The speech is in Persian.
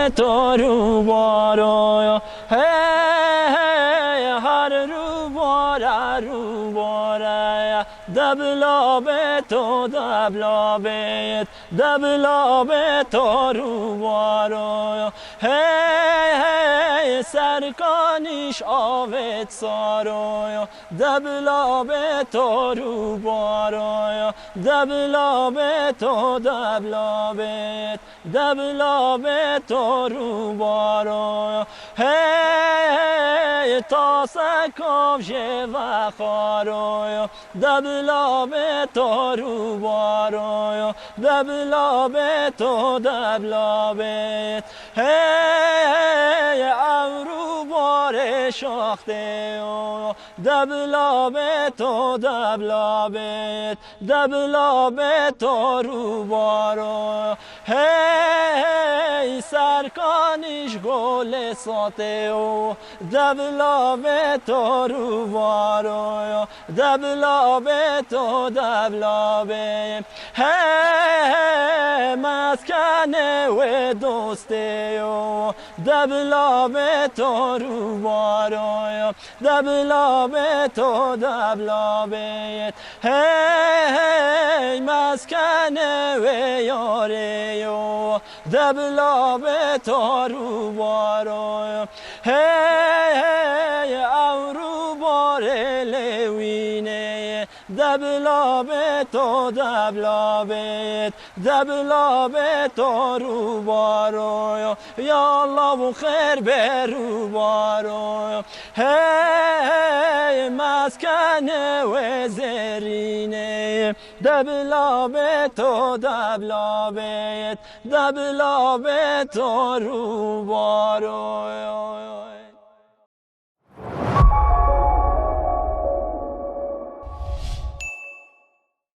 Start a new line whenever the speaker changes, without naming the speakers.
تو رو بارا هی هر رو باره دبلاب تو دبلابت دبلاب تو رو بارا هی سرکانیش آوت سارا دبلاب تو رو بارا دبلاب تو دبلابت دبلاب تو رو بارا هی تا سکاف و خارا دبلاب تو رو بارا دبلاب تو دبلابت هی ابرو بار شاخته دبلاب تو دبلابت دبلاب تو رو بارا هی سرکانیش گل ساته و دبلاب تو رو بارا دبلاب تو دبلابه هی مسکن و دوسته و دبلاب تو رو بارا دبلاب تو دبلابت هی مسکن و یاره و دبلاب تو رو بارا هی ابرو بار لوینه دبلاب تو دبلابت دبلاب تو رو بارا یا الله و خیر به رو بارا هی مسکن و زرینه دبلاب تو دبلابت دبلاب تو رو بارا